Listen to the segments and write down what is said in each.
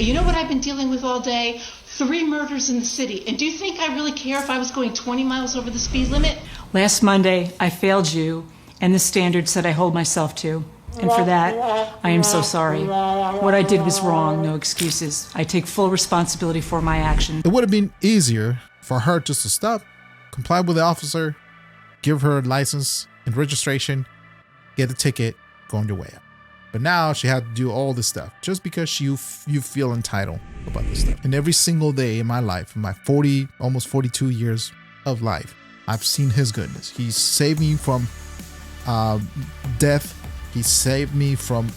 You know what I've been dealing with all day? 3 murders in the city. And do you think I really care if I was going 20 miles over the speed limit? Last Monday, I failed you and the standards that I hold myself to. And for that, I am so sorry. What I did was wrong, no excuses. I take full responsibility for my actions. It would have been easier for her just to stop, comply with the officer, give her a license and registration, get the ticket, go on your way out. But now she had to do all this stuff just because you feel entitled about this stuff. And every single day in my life, in my almost 42 years of life, I've seen his goodness. He's saved me from death. He saved me from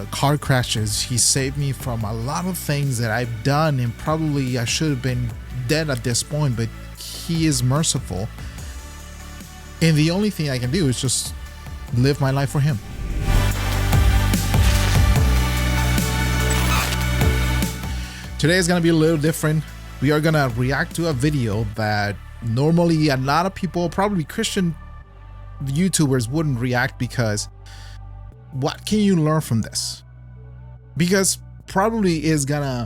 car crashes. He saved me from a lot of things that I've done, and probably I should have been dead at this point, but he is merciful. And the only thing I can do is just live my life for him. Today is going to be a little different. We are going to react to a video that normally a lot of people, probably Christian YouTubers, wouldn't react, because what can you learn from this? Because probably it's going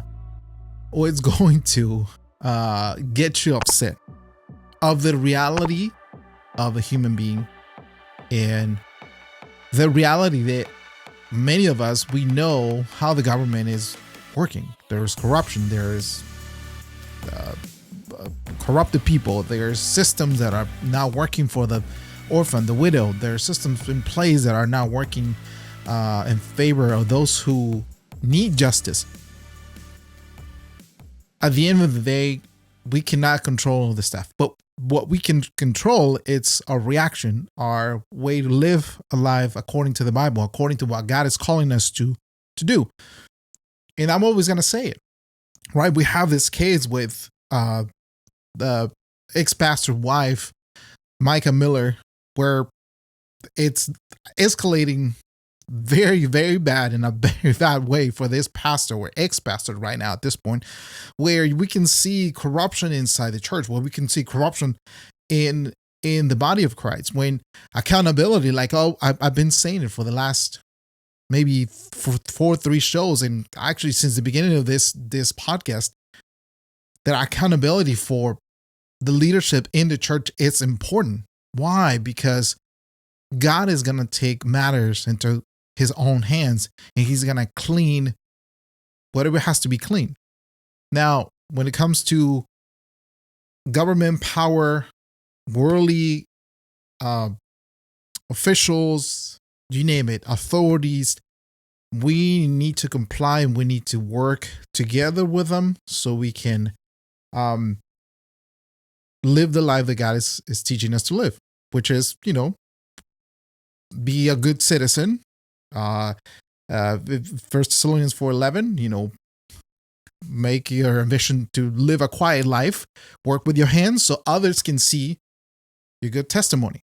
to get you upset of the reality of a human being, and the reality that many of us, we know how the government is working. There's corruption, there's corrupted people, there's systems that are not working for the orphan, the widow. There are systems in place that are not working in favor of those who need justice. At the end of the day, we cannot control all this stuff, but what we can control, it's our reaction, our way to live a life according to the Bible, according to what God is calling us to do. And I'm always going to say it, right? We have this case with the ex-pastor wife, Micah Miller, where it's escalating very, very bad in a very bad way for this pastor or ex-pastor right now at this point, where we can see corruption inside the church, where we can see corruption in the body of Christ, when accountability, like, I've been saying it for the last maybe for 3 shows, and actually since the beginning of this podcast, that accountability for the leadership in the church is important. Why? Because God is going to take matters into his own hands, and he's going to clean whatever has to be clean. Now, when it comes to government power, worldly officials, you name it, authorities, we need to comply, and we need to work together with them so we can live the life that God is teaching us to live, which is, be a good citizen. 1 Thessalonians 4:11, make your ambition to live a quiet life, work with your hands so others can see your good testimony.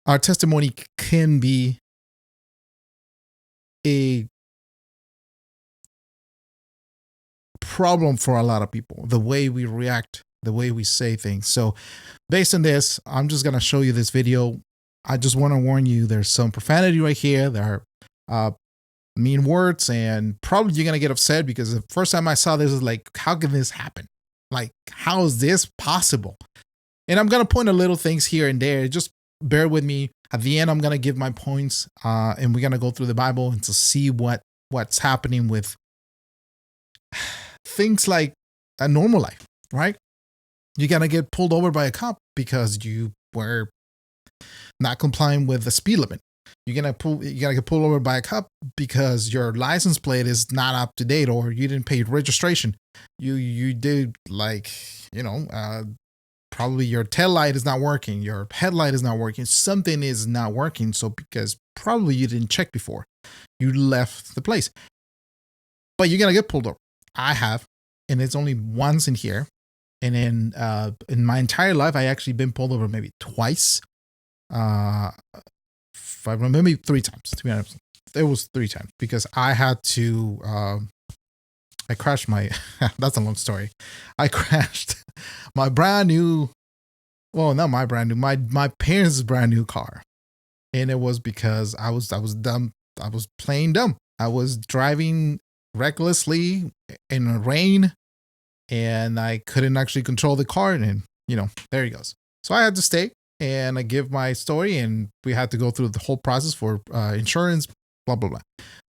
Our testimony can be a problem for a lot of people, the way we react, the way we say things. So based on this, I'm just going to show you this video. I just want to warn you, there's some profanity right here. There are mean words, and probably you're going to get upset, because the first time I saw this, is like, how can this happen? Like, how is this possible? And I'm going to point out little things here and there. Just bear with me. At the end, I'm going to give my points, and we're going to go through the Bible and to see what's happening with things like a normal life, right? You're going to get pulled over by a cop because you were not complying with the speed limit. You're going to get pulled over by a cop because your license plate is not up to date, or you didn't pay registration. You did, like, probably your tail light is not working, your headlight is not working, something is not working. So because probably you didn't check before you left the place, but you're going to get pulled over. I have, and it's only once in here. And in my entire life, I actually been pulled over maybe twice. Maybe 3 times, to be honest. It was 3 times, because I had to, I crashed that's a long story. I crashed my brand new, well, not my brand new, my parents' brand new car. And it was because I was dumb. I was playing dumb. I was driving recklessly in the rain, and I couldn't actually control the car, and there he goes. So I had to stay, and I give my story, and we had to go through the whole process for insurance, blah blah blah.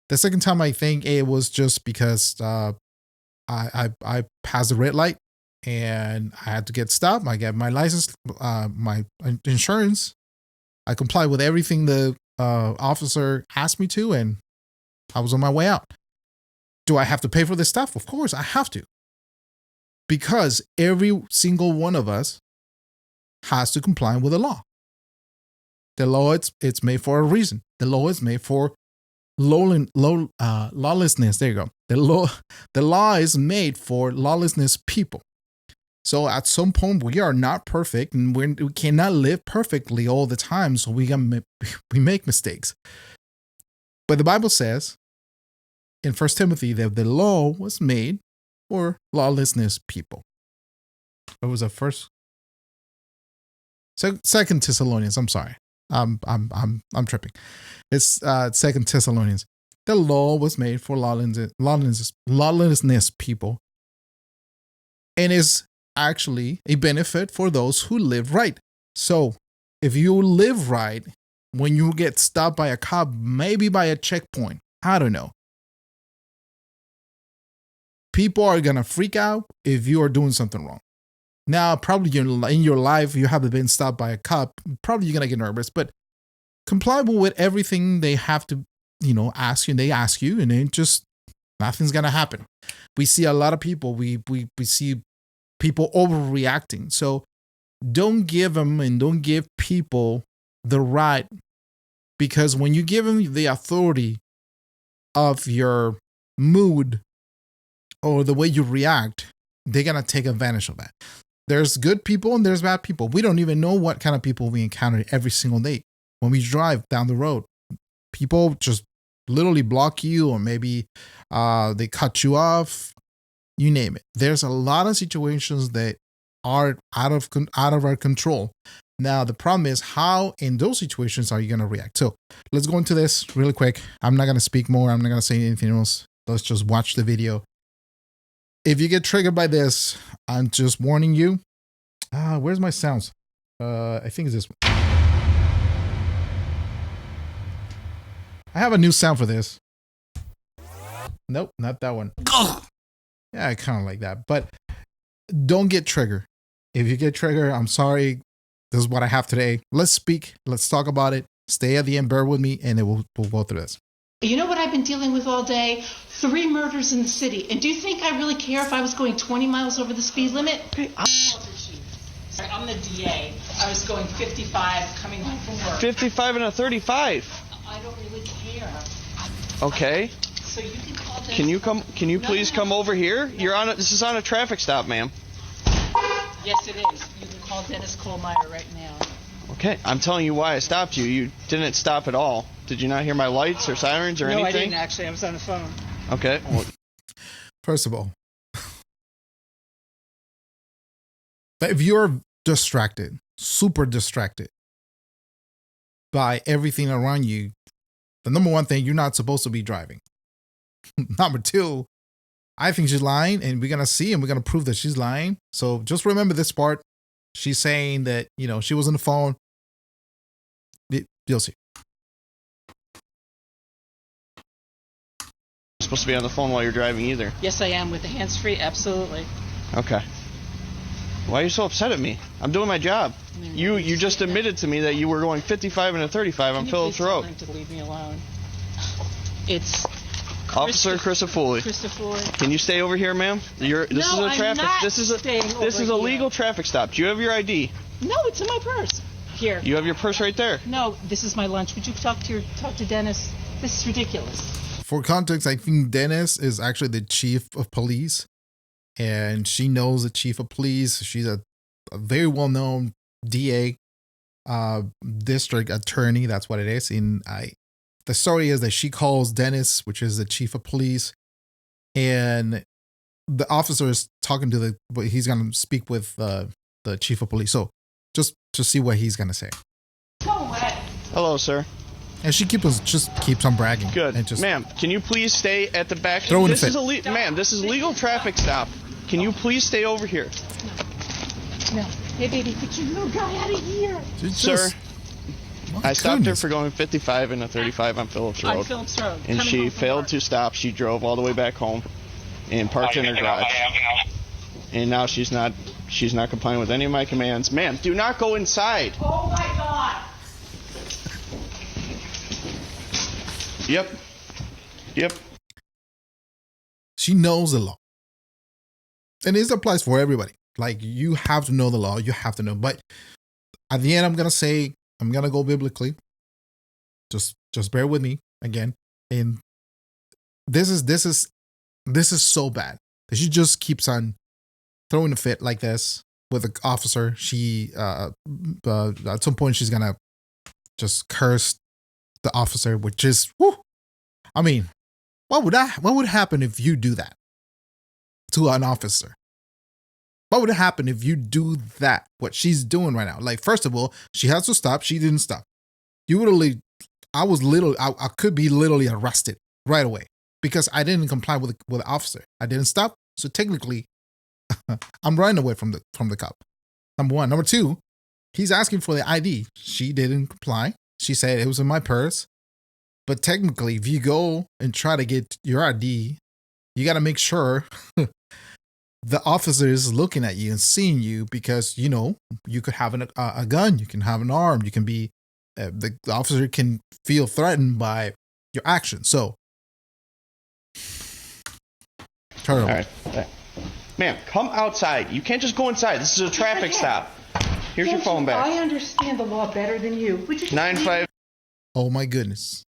The second time, I think it was just because I passed the red light, and I had to get stopped. I got my license, my insurance. I complied with everything the officer asked me to, and I was on my way out. Do I have to pay for this stuff? Of course, I have to. Because every single one of us has to comply with the law. The law, it's made for a reason. The law is made for lawlessness. There you go. The law is made for lawlessness people. So at some point, we are not perfect, and we cannot live perfectly all the time. So we make mistakes. But the Bible says in 1 Timothy that the law was made for lawlessness people. It was a Second Thessalonians. I'm sorry. I'm tripping. It's 2 Thessalonians. The law was made for lawlessness people, and is actually a benefit for those who live right. So if you live right, when you get stopped by a cop, maybe by a checkpoint, I don't know, people are gonna freak out if you are doing something wrong. Now, probably in your life, you haven't been stopped by a cop. Probably you're gonna get nervous, but comply with everything they have to, ask you. And they ask you, and then just nothing's gonna happen. We see a lot of people. We see people overreacting. So don't give people the right, because when you give them the authority of your mood or the way you react, they're gonna take advantage of that. There's good people and there's bad people. We don't even know what kind of people we encounter every single day. When we drive down the road, people just literally block you, or maybe they cut you off. You name it. There's a lot of situations that are out of our control. Now, the problem is, how in those situations are you going to react? So let's go into this really quick. I'm not going to speak more. I'm not going to say anything else. Let's just watch the video. If you get triggered by this, I'm just warning you. Where's my sounds? I think it's this one. I have a new sound for this. Nope, not that one. Yeah, I kind of like that. But don't get triggered. If you get triggered, I'm sorry. This is what I have today. Let's speak. Let's talk about it. Stay at the end. Bear with me, and then we'll go through this. You know what I've been dealing with all day? 3 murders in the city. And do you think I really care if I was going 20 miles over the speed limit? I'm the DA. I was going 55 coming home from work. 55 and a 35. I don't really care. Okay. So you can call Dennis. Can you please come over here? This is on a traffic stop, ma'am. Yes, it is. You can call Dennis Kohlmeyer right now. Okay, I'm telling you why I stopped you. You didn't stop at all. Did you not hear my lights or sirens or anything? No, I didn't actually. I was on the phone. Okay. Well, first of all, if you're distracted, super distracted by everything around you, the number one thing, you're not supposed to be driving. Number two, I think she's lying, and we're going to see, and we're going to prove that she's lying. So just remember this part. She's saying that, she was on the phone. You'll see. supposed to be on the phone while you're driving either. Yes, I am, with the hands-free, absolutely. Okay. Why are you so upset at me? I'm doing my job. You just admitted to me that you were going 55 and a 35 on Phillips Road. Can you please tell him to leave me alone? It's Officer Christopher. Can you stay over here, ma'am? This is a traffic. This is a legal traffic stop. Do you have your ID? No, it's in my purse. Here. You have your purse right there. No, this is my lunch. Would you talk to Dennis? This is ridiculous. For context, I think Dennis is actually the chief of police, and she knows the chief of police. She's a very well-known DA, district attorney. That's what it is. The story is that she calls Dennis, which is the chief of police, and the officer is talking to he's going to speak with the chief of police. So just to see what he's going to say. Go away. Hello, sir. And she just keeps on bragging. Good. And just, ma'am, can you please stay at the back? Throw in this the is ma'am, this is legal traffic stop. Can you please stay over here? No. Hey, baby, get your little guy out of here. Sir, my I stopped her goodness. for going 55 and a 35 on Phillips Road. On Phillips Road. And Coming she home from failed work. to stop. She drove all the way back home and parked in her garage. And now she's not complying with any of my commands. Ma'am, do not go inside. Oh, my God. Yep. She knows the law. And this applies for everybody. Like, you have to know the law. You have to know. But at the end, I'm going to go biblically. Just bear with me again. And this is so bad that she just keeps on throwing a fit like this with the officer. She, at some point, she's going to just curse the officer, which is, whew. I mean, what would happen if you do that to an officer? What would happen if you do that? What she's doing right now? Like, first of all, she has to stop. She didn't stop. I could be literally arrested right away because I didn't comply with the officer. I didn't stop. So technically, I'm running away from the cop. Number one. Number two, he's asking for the ID. She didn't comply. She said it was in my purse. But technically, if you go and try to get your ID, you got to make sure the officer is looking at you and seeing you because, you know, you could have a gun, you can have an arm, you can be, the officer can feel threatened by your actions. So, turn All over. right. Ma'am, come outside. You can't just go inside. This is a traffic stop. Here's your phone back. I understand the law better than you. Would you just 95. Oh my goodness.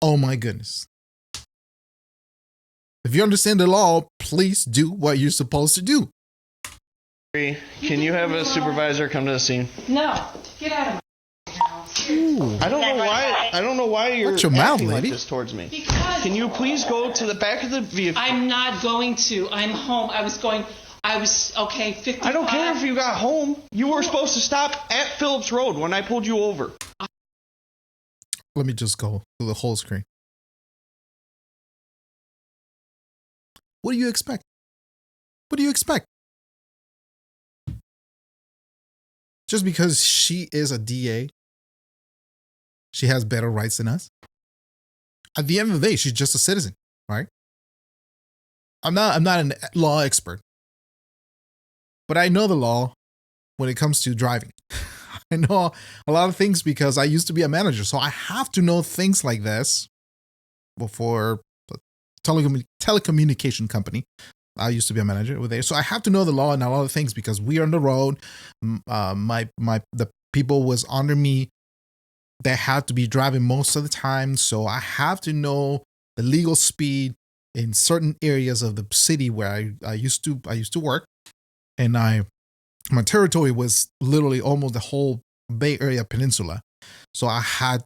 Oh my goodness. If you understand the law, please do what you're supposed to do. Can you have a supervisor come to the scene? No. Get out of my house. Ooh. I don't know why you're Watch your mouth, acting like lady. this towards me. Because Can you please go to the back of the vehicle? I'm not going to. I'm home. Okay, 55. I don't care if you got home. You were supposed to stop at Phillips Road when I pulled you over. Let me just go to the whole screen. What do you expect? What do you expect? Just because she is a DA, she has better rights than us? At the end of the day, she's just a citizen, right? I'm not a law expert, but I know the law when it comes to driving. I know a lot of things because I used to be a manager, so I have to know things like this before the telecommunication company. I used to be a manager over there, so I have to know the law and a lot of things because we are on the road. The people was under me. They had to be driving most of the time, so I have to know the legal speed in certain areas of the city where I used to work, and my territory was literally almost the whole Bay Area Peninsula. So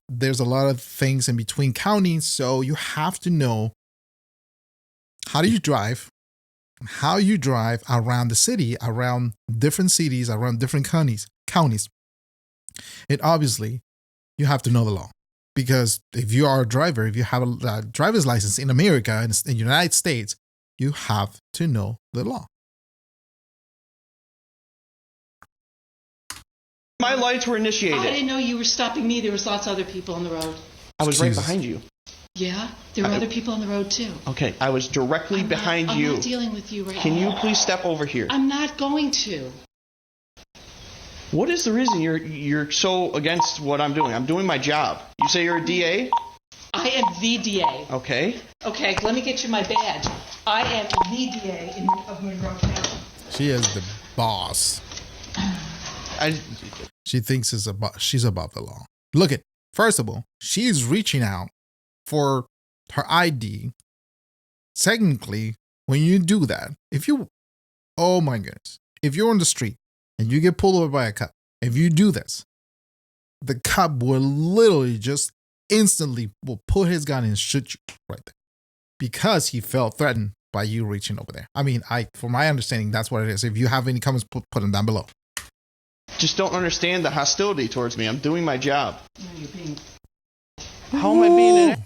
there's a lot of things in between counties. So you have to know how you drive around the city, around different cities, around different counties. And obviously you have to know the law because if you are a driver, if you have a driver's license in America, in the United States, you have to know the law. My lights were I initiated. didn't know you were stopping me. There was lots of other people on the road. I was right Jesus. behind you. Yeah, there were other people on the road too. Okay, I was directly behind you. I'm not dealing with you right Can now. you please step over here? I'm not going to. What is the reason you're so against what I'm doing? I'm doing my job. You say you're a DA? I am the DA. Okay. Okay, let me get you my badge. I am the DA of Monroe County. She is the boss. She thinks she's above the law. Look at, first of all, she's reaching out for her ID. Technically, when you do that, oh my goodness, if you're on the street and you get pulled over by a cop, if you do this, the cop will literally just instantly will put his gun and shoot you right there because he felt threatened by you reaching over there. I mean, from my understanding, that's what it is. If you have any comments, put them down below. Just don't understand the hostility towards me. I'm doing my job. No, you're being How am I being an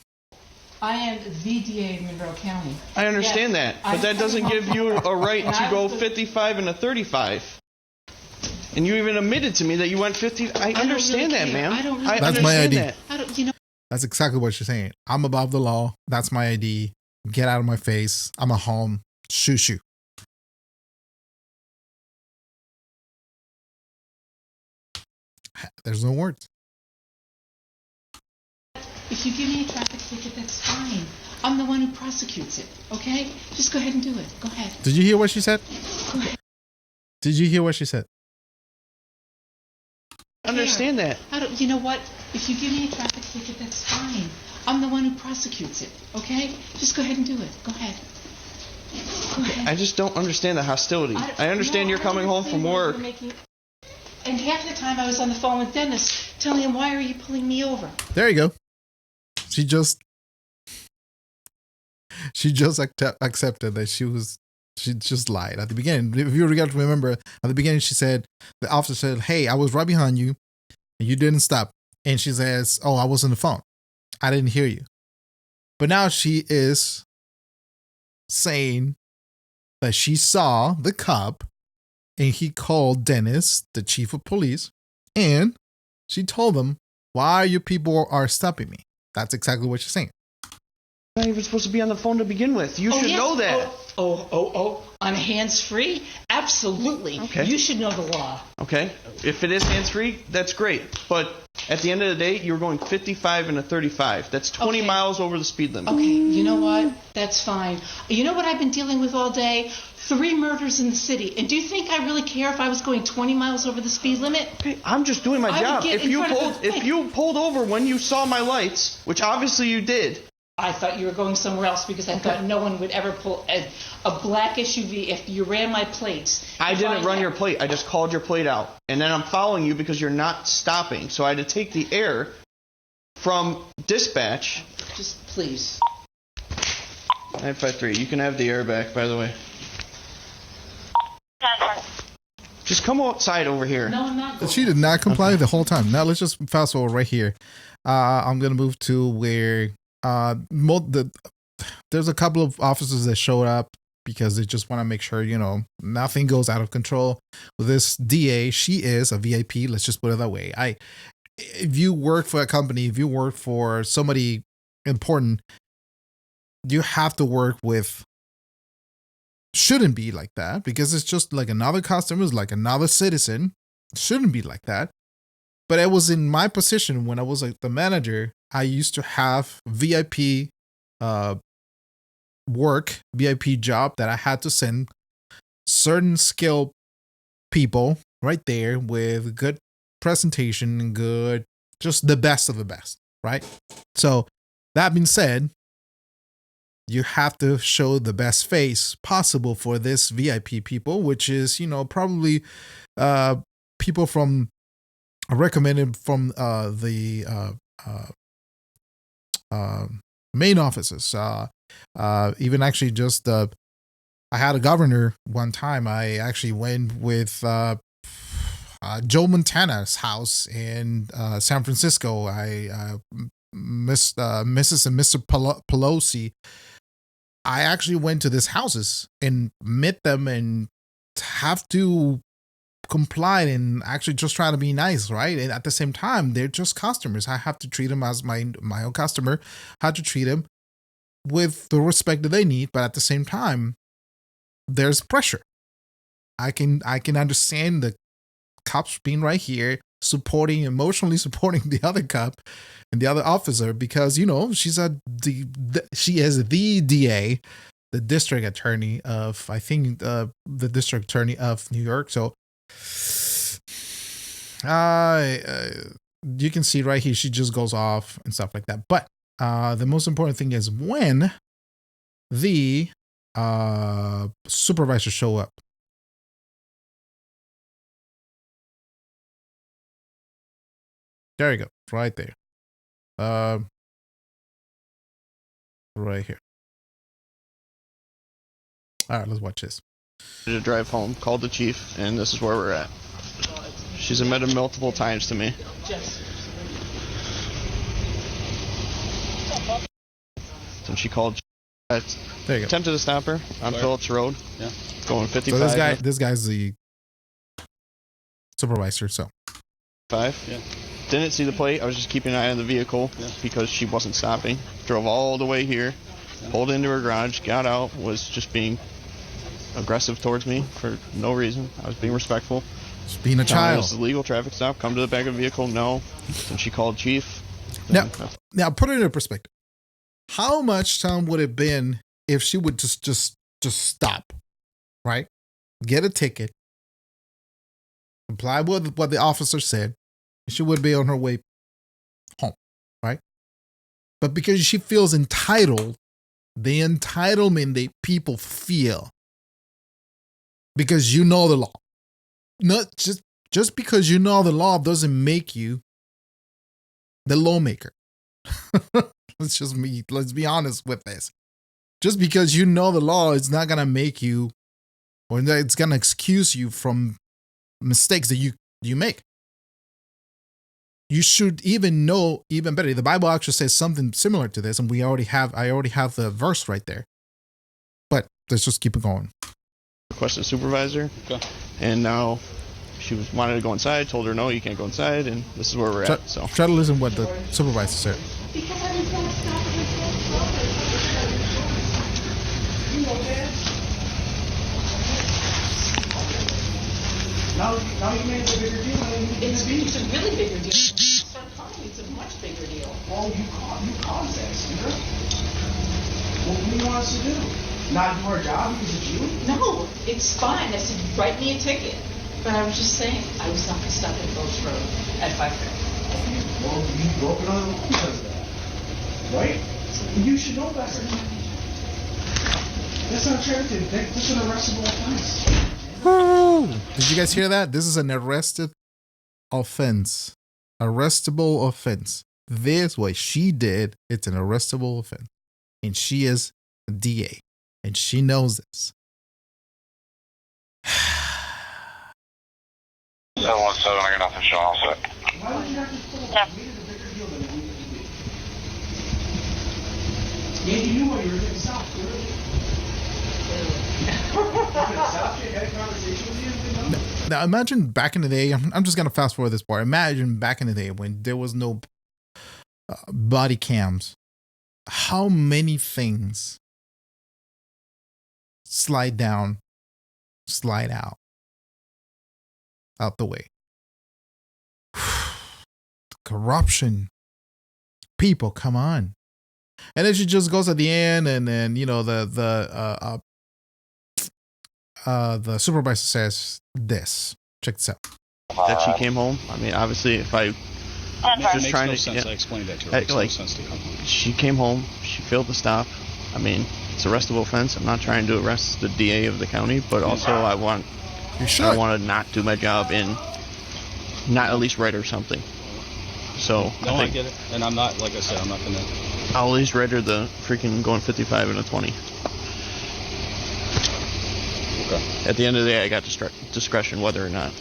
I am the DA of Monroe County. I understand Yes, that, but that doesn't give you a right And to I go was the- 55 and a 35. And you even admitted to me that you went 50. I understand really that, care. ma'am. I don't really That's my understand ID. that. I don't, you know. That's exactly what she's saying. I'm above the law. That's my ID. Get out of my face. I'm at home. Shoo. There's no words. If you give me a traffic ticket, that's fine. I'm the one who prosecutes it, okay? Just go ahead and do it. Go ahead. Did you hear what she said? Go ahead. Did you hear what she said? Understand that. I don't, you know what? If you give me a traffic ticket, that's fine. I'm the one who prosecutes it, okay? Just go ahead and do it. Go ahead. Go ahead. I just don't understand the hostility. I understand you're coming home from work. And half the time I was on the phone with Dennis telling him, why are you pulling me over? There you go. She just accepted that she just lied at the beginning. If you remember, at the beginning she said, the officer said, hey, I was right behind you and you didn't stop. And she says, oh, I was on the phone. I didn't hear you. But now she is saying that she saw the cop and he called Dennis, the chief of police, and she told him, why you people are stopping me? That's exactly what she's saying. I'm not even supposed to be on the phone to begin with. You should yes. know that. I'm hands-free? Absolutely. Okay. You should know the law. Okay? If it is hands-free, that's great. But at the end of the day, you're going 55 and a 35. That's 20 Okay. miles over the speed limit. Okay, you know what? That's fine. You know what I've been dealing with all day? 3 murders in the city. And do you think I really care if I was going 20 miles over the speed limit? Okay, I'm just doing my I would job. get in front of the If you pulled over when you saw my lights, which obviously you did, I thought you were going somewhere else because I thought no one would ever pull a black SUV if you ran my plates. I didn't run your plate. I just called your plate out. And then I'm following you because you're not stopping. So I had to take the air from dispatch. Just please. 953. You can have the air back, by the way. Just come outside over here. No, I'm not going. She did not comply the whole time. Now let's just fast forward right here. I'm going to move to where there's a couple of officers that showed up because they just want to make sure, nothing goes out of control. With this DA, she is a VIP. Let's just put it that way. If you work for a company, if you work for somebody important, you have to work with, shouldn't be like that because it's just like another customer, it's like another citizen. It shouldn't be like that. But it was in my position when I was like the manager, I used to have VIP work, VIP job that I had to send certain skilled people right there with good presentation, good, just the best of the best, right? So that being said, you have to show the best face possible for this VIP people, which is, probably people from recommended from the main offices. Even actually just I had a governor one time. I actually went with Joe Montana's house in San Francisco. I Mrs. and Mr. Pelosi. I actually went to these houses and met them and have to comply and actually just try to be nice, right? And at the same time, they're just customers. I have to treat them as my own customer. I have to treat them with the respect that they need, but at the same time, there's pressure. I can understand the cops being right here, emotionally supporting the other cop and the other officer because she is the DA, the district attorney of the district attorney of New York. So you can see right here she just goes off and stuff like that. But the most important thing is when the supervisors show up. There you go, right there. Right here. All right, let's watch this. To drive home, called the chief, and this is where we're at. She's admitted multiple times to me. Then she called. There you go. Attempted to stop her on Phillips Road. Yeah. Going 55. So this guy's the supervisor. So 5. Yeah. Didn't see the plate. I was just keeping an eye on the vehicle because she wasn't stopping. Drove all the way here, pulled into her garage, got out, was just being aggressive towards me for no reason. I was being respectful. just being a Telling me child. This is a legal traffic stop. Come to the back of the vehicle. No. Then she called chief. Now put it into perspective. How much time would it have been if she would just stop, right? Get a ticket, comply with what the officer said, and she would be on her way home, right? But because she feels entitled, the entitlement that people feel because you know the law, not just because you know the law doesn't make you the lawmaker. Let's be honest with this. Just because you know the law, it's not going to make you, or it's going to excuse you from mistakes that you make. You should even know even better. The Bible actually says something similar to this, and I already have the verse right there. But let's just keep it going. Requested supervisor. Okay. And now she wanted to go inside, told her no, you can't go inside, and this is where we're at. So Try to listen what the supervisor said. Because I didn't want to stop at the You know that. Now you made it a bigger deal than you It's a really bigger deal. Start talking, it's a much bigger deal. Well, you caused that, Sandra. What do you want us to do? Not do our job because of you? No, it's fine. I said, write me a ticket. But I was just saying, I was not going to stop at Phillips Road at 5:30. Well, you broke another rule because of that. Right? You should know better. That's not charity. That's an arrestable offense. Did you guys hear that? This is an arrested offense. Arrestable offense. This, what she did, it's an arrestable offense. And she is a DA. And she knows this. 717, I got nothing showing all set. Why would you have to put up made it a bigger deal than it needed to be? Yeah, you knew what you were getting stopped, clearly. You had a conversation with you? Now imagine back in the day, I'm just going to fast forward this part. Imagine back in the day when there was no body cams. How many things slide down, slide out the way. Corruption. People, come on. And then she just goes at the end, and then the supervisor says this. Check this out. that she came home. I mean, obviously, if I just trying to sense. I explained that to her. It makes no sense to you. She came home. She failed to stop. I mean, it's a arrestable offense. I'm not trying to arrest the DA of the county, but also I want to not do my job and not at least write her something. So I get it, and I'm not, like I said, I'm not gonna. I'll at least write her the freaking going 55 and a 20. Okay. At the end of the day, I got discretion whether or not.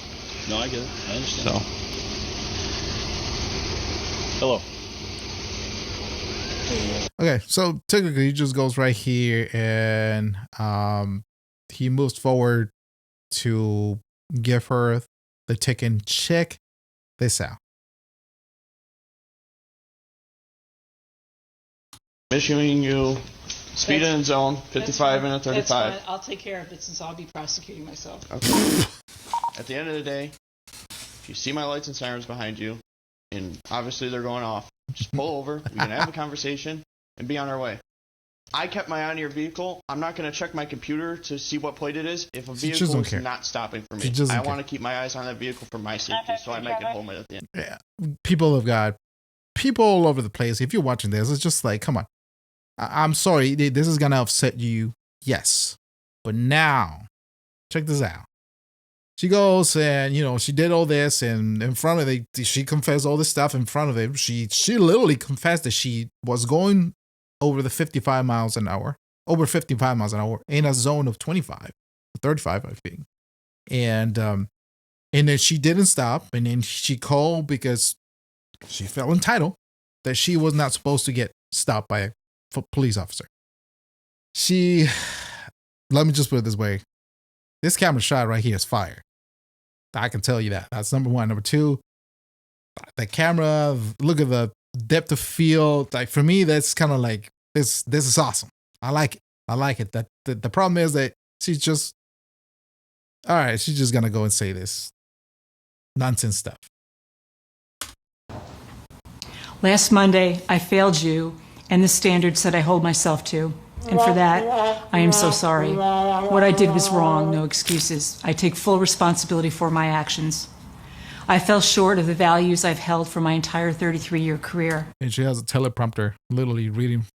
No, I get it. I understand. So. Hello. Okay, so typically he just goes right here and he moves forward to give her the ticket. Check this out. Issuing you speed in zone 55 and a 35. That's fine. I'll take care of it since I'll be prosecuting myself. Okay. At the end of the day, if you see my lights and sirens behind you, and obviously they're going off, just pull over. We can have a conversation and be on our way. I kept my eye on your vehicle. I'm not going to check my computer to see what plate it is if a vehicle is not stopping for me. I want to keep my eyes on that vehicle for my safety, so I make it home at the end. Yeah, people have got people all over the place. If you're watching this, it's just like, come on. I'm sorry, this is going to upset you. Yes. But now, check this out. She goes and, she did all this and in front of it, she confessed all this stuff in front of him. She literally confessed that she was going over the 55 miles an hour, over 55 miles an hour in a zone of 25, 35, I think. And then she didn't stop. And then she called because she felt entitled that she was not supposed to get stopped by a police officer. Let me just put it this way. This camera shot right here is fire. I can tell you that. That's number one. Number two, the camera, look at the depth of field. Like for me, that's kind of like, this is awesome. I like it. The problem is that she's just going to go and say this nonsense stuff. Last Monday, I failed you and the standards that I hold myself to. And for that, I am so sorry. What I did was wrong, no excuses. I take full responsibility for my actions. I fell short of the values I've held for my entire 33-year career. And she has a teleprompter, literally reading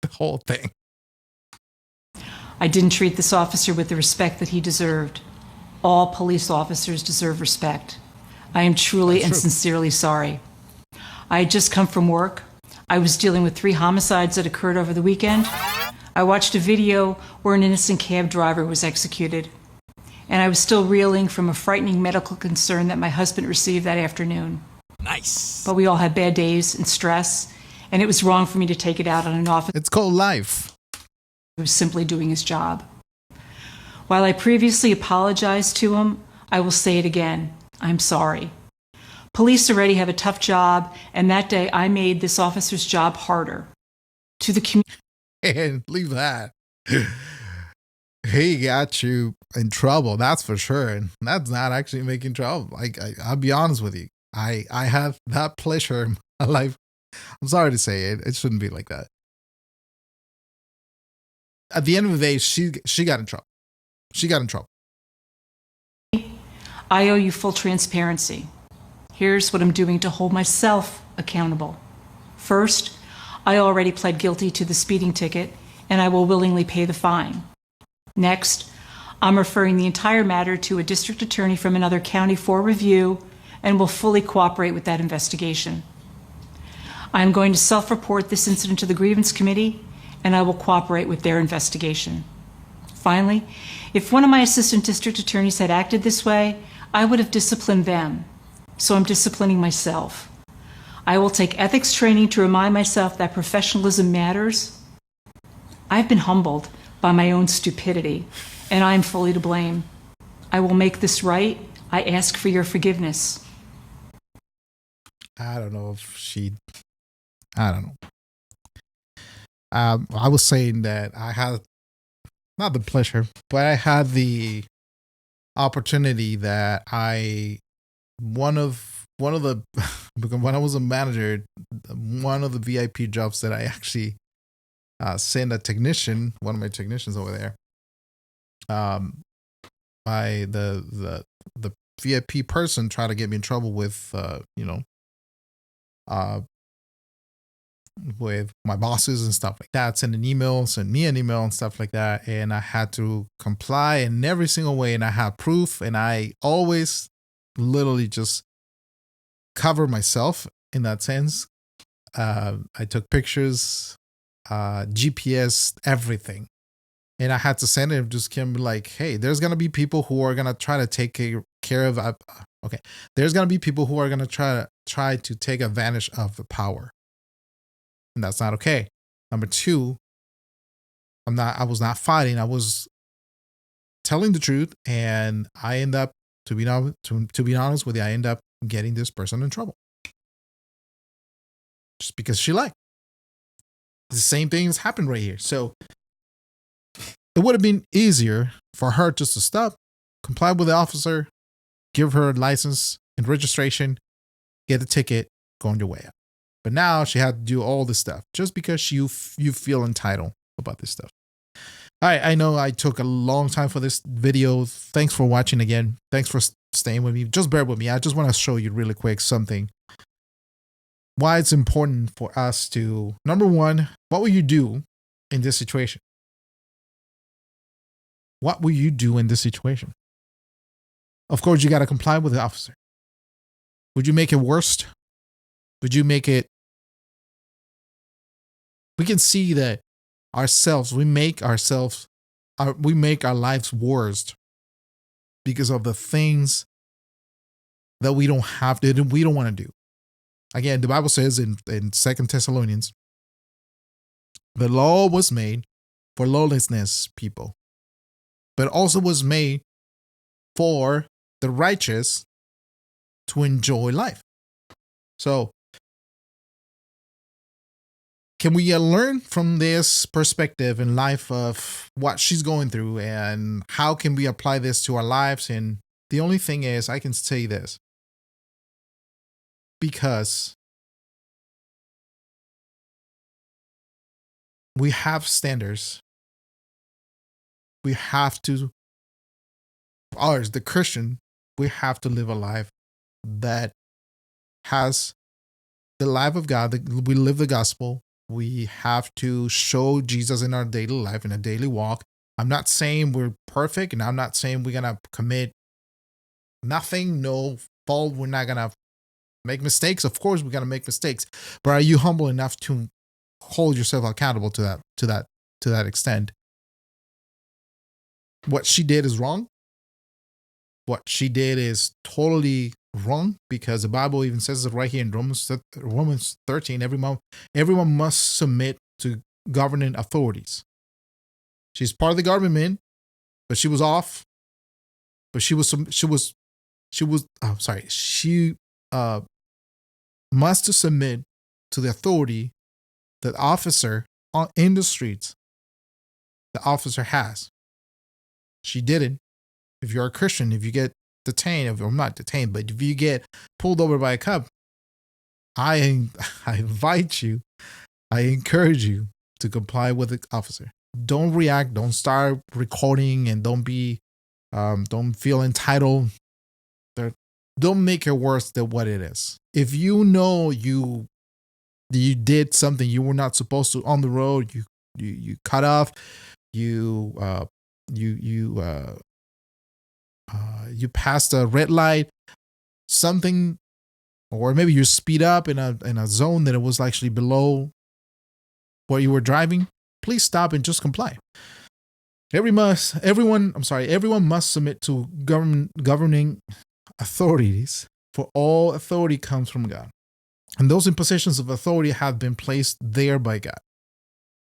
the whole thing. I didn't treat this officer with the respect that he deserved. All police officers deserve respect. I am truly and sincerely sorry. I had just come from work. I was dealing with 3 homicides that occurred over the weekend. I watched a video where an innocent cab driver was executed. And I was still reeling from a frightening medical concern that my husband received that afternoon. Nice. But we all had bad days and stress, and it was wrong for me to take it out on an officer. It's called life. He was simply doing his job. While I previously apologized to him, I will say it again. I'm sorry. Police already have a tough job, and that day I made this officer's job harder. To the community. And leave that. He got you in trouble, that's for sure. And that's not actually making trouble. I'll be honest with you. I have that pleasure in my life. I'm sorry to say it. It shouldn't be like that. At the end of the day, she got in trouble. She got in trouble. I owe you full transparency. Here's what I'm doing to hold myself accountable. First, I already pled guilty to the speeding ticket, and I will willingly pay the fine. Next, I'm referring the entire matter to a district attorney from another county for review and will fully cooperate with that investigation. I'm going to self-report this incident to the grievance committee, and I will cooperate with their investigation. Finally, if one of my assistant district attorneys had acted this way, I would have disciplined them. So I'm disciplining myself. I will take ethics training to remind myself that professionalism matters. I've been humbled by my own stupidity, and I am fully to blame. I will make this right. I ask for your forgiveness. I don't know if I don't know. I was saying that I had not the pleasure, but I had the opportunity that one of the because when I was a manager, one of the VIP jobs that I actually sent a technician, one of my technicians over there, by the VIP person tried to get me in trouble with with my bosses and stuff like that, send me an email and stuff like that, and I had to comply in every single way, and I had proof, and I always literally just cover myself in that sense. I took pictures, GPS, everything, and I had to send it. Just came like, hey, there's gonna be people who are gonna try to take care of. Okay, there's gonna be people who are gonna try to take advantage of the power, and that's not okay. Number two, I was not fighting. I was telling the truth, and I end up, to be honest with you, I end up getting this person in trouble just because she lied. The same thing has happened right here. So it would have been easier for her just to stop, comply with the officer, give her a license and registration, get the ticket, go on your way out. But now she had to do all this stuff just because you feel entitled about this stuff. All right, I know I took a long time for this video. Thanks for watching again. Thanks for staying with me. Just bear with me. I just want to show you really quick something. Why it's important for us to, number one, what will you do in this situation? What will you do in this situation? Of course, you got to comply with the officer. Would you make it worse? Would you make it? We can see that we make our lives worse because of the things that we don't have to, we don't want to do. Again, the Bible says in 2 Thessalonians, The law was made for lawlessness people, but also was made for the righteous to enjoy life. So, can we learn from this perspective in life of what she's going through, and how can we apply this to our lives? And the only thing is, I can say this, because we have standards. We have to, ours, the Christian, we have to live a life that has the life of God. We live the gospel. We have to show Jesus in our daily life, in a daily walk. I'm not saying we're perfect, and I'm not saying we're going to commit nothing, no fault. We're not going to make mistakes. Of course, we're going to make mistakes. But are you humble enough to hold yourself accountable to that extent? What she did is wrong. What she did is totally wrong, because the Bible even says it right here in Romans 13. Everyone must submit to governing authorities. She's part of the government, but she was off. But she must submit to the authority that officer in the streets the officer has. She didn't. If you're a Christian, if you get detained, or not detained, but if you get pulled over by a cop, I invite you, I encourage you to comply with the officer. Don't react. Don't start recording, and don't feel entitled. Don't make it worse than what it is. If you know you did something you were not supposed to on the road, you cut off, you passed a red light, something, or maybe you speed up in a zone that it was actually below where you were driving, please stop and just comply. Everyone must submit to governing authorities, for all authority comes from God. And those in positions of authority have been placed there by God.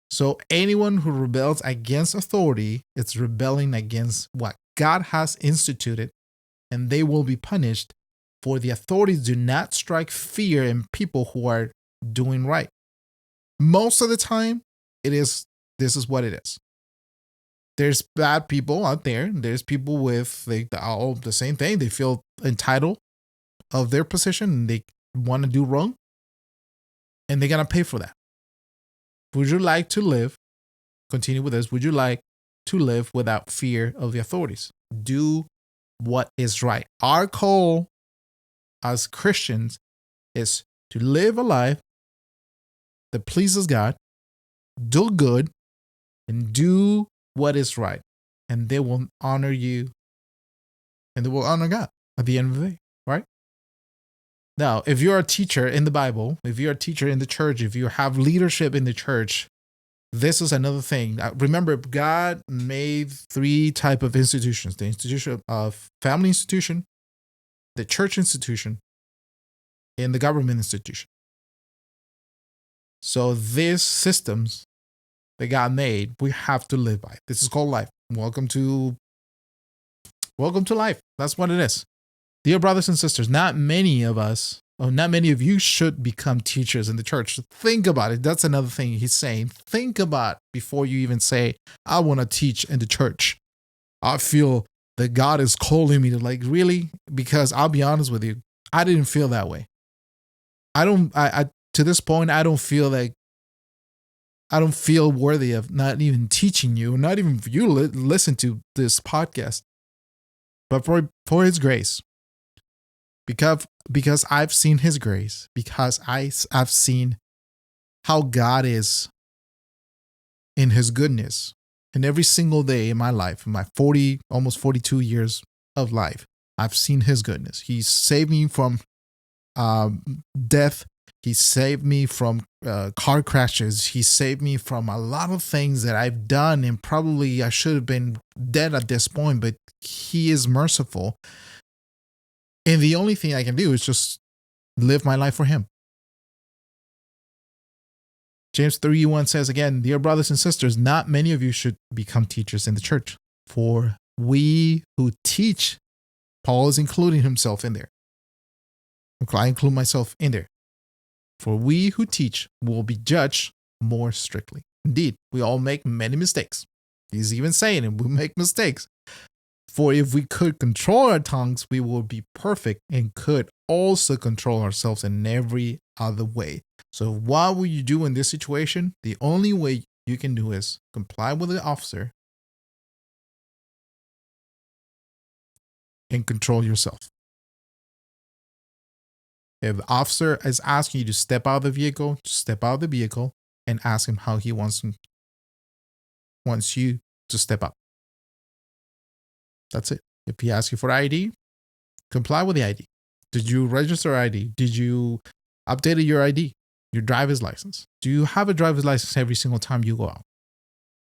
So anyone who rebels against authority, it's rebelling against what God has instituted, and they will be punished, for the authorities do not strike fear in people who are doing right. Most of the time, this is what it is. There's bad people out there. There's people with all the same thing. They feel entitled of their position, and they want to do wrong, and they're going to pay for that. Would you like to live? Continue with this. Would you like to live without fear of the authorities? Do what is right. Our call as Christians is to live a life that pleases God, do good, and do what is right. And they will honor you, and they will honor God at the end of the day, right? Now, if you're a teacher in the Bible, if you're a teacher in the church, if you have leadership in the church, this is another thing. Remember, God made 3 types of institutions: the institution of family institution, the church institution, and the government institution. So these systems that God made, we have to live by. This is called life. Welcome to life. That's what it is. Dear brothers and sisters, not many of you should become teachers in the church. Think about it. That's another thing he's saying. Think about before you even say, I want to teach in the church. I feel that God is calling me to, really? Because I'll be honest with you, I didn't feel that way. To this point, I don't feel worthy of not even teaching you, not even for you to listen to this podcast, but for his grace. Because I've seen his grace, because I've seen how God is in his goodness. And every single day in my life, in my almost 42 years of life, I've seen his goodness. He saved me from death. He saved me from car crashes. He saved me from a lot of things that I've done, and probably I should have been dead at this point, but he is merciful. And the only thing I can do is just live my life for him. James 3:1 says again, dear brothers and sisters, not many of you should become teachers in the church. For we who teach, Paul is including himself in there. I include myself in there. For we who teach will be judged more strictly. Indeed, we all make many mistakes. He's even saying it, we make mistakes. For if we could control our tongues, we would be perfect and could also control ourselves in every other way. So what will you do in this situation? The only way you can do is comply with the officer and control yourself. If the officer is asking you to step out of the vehicle, just step out of the vehicle and ask him how he wants you to step up. That's it. If he asks you for ID, comply with the ID. Did you register ID? Did you update your ID, your driver's license? Do you have a driver's license every single time you go out?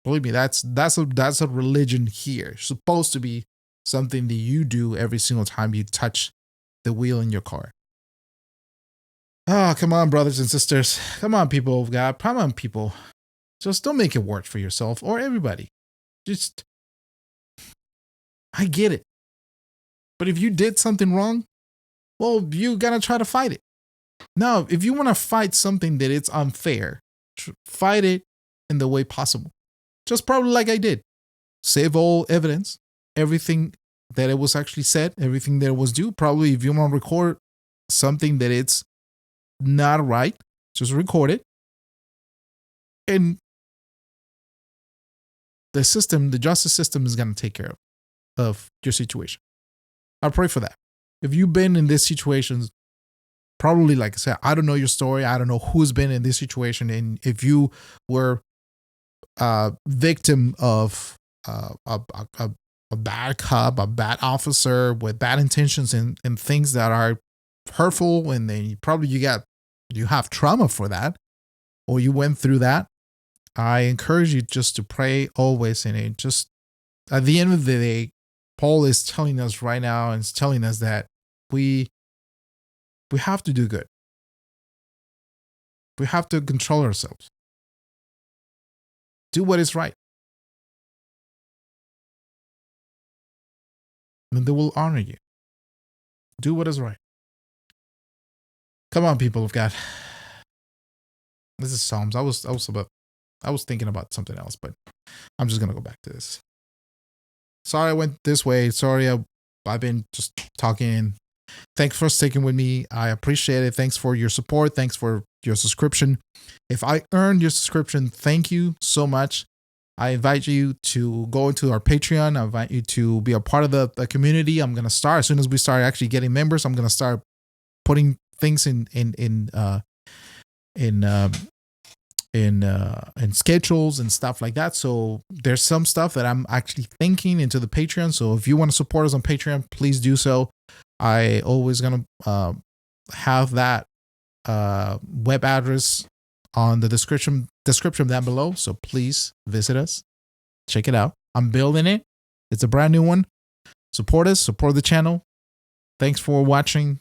Believe me, that's a religion here. It's supposed to be something that you do every single time you touch the wheel in your car. Oh, come on, brothers and sisters. Come on, people of God. Come on, people. Just don't make it work for yourself or everybody. Just, I get it. But if you did something wrong, well, you gotta try to fight it. Now, if you want to fight something that it's unfair, fight it in the way possible. Just probably like I did. Save all evidence, everything that it was actually said, everything that it was due. Probably if you want to record something that it's not right, just record it. And the system, the justice system is going to take care of your situation. I pray for that. If you've been in this situation, probably, like I said, I don't know your story. I don't know who's been in this situation. And if you were a victim of a bad cop, a bad officer with bad intentions and things that are hurtful, and then you have trauma for that, or you went through that, I encourage you just to pray always. And it just, at the end of the day, Paul is telling us right now, and is telling us that we have to do good. We have to control ourselves. Do what is right. And they will honor you. Do what is right. Come on, people of God. This is Psalms. I was thinking about something else, but I'm just gonna go back to this. Sorry I went this way. Sorry I've been just talking. Thanks for sticking with me. I appreciate it. Thanks for your support. Thanks for your subscription. If I earned your subscription, thank you so much. I invite you to go into our Patreon. I invite you to be a part of the community. I'm going to start, as soon as we start actually getting members, I'm going to start putting things in schedules and stuff like that. So there's some stuff that I'm actually thinking into the Patreon. So if you want to support us on Patreon, please do so. I always going to have that web address on the description down below. So please visit us. Check it out. I'm building it. It's a brand new one. Support us. Support the channel. Thanks for watching.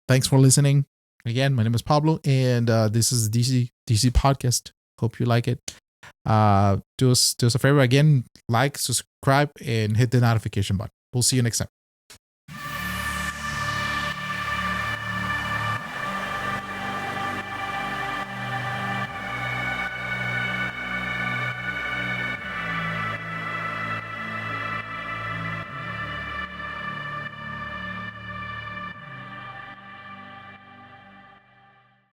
Thanks for listening. Again, my name is Pablo, and this is the DC podcast. Hope you like it. Do us a favor again. Like, subscribe, and hit the notification button. We'll see you next time.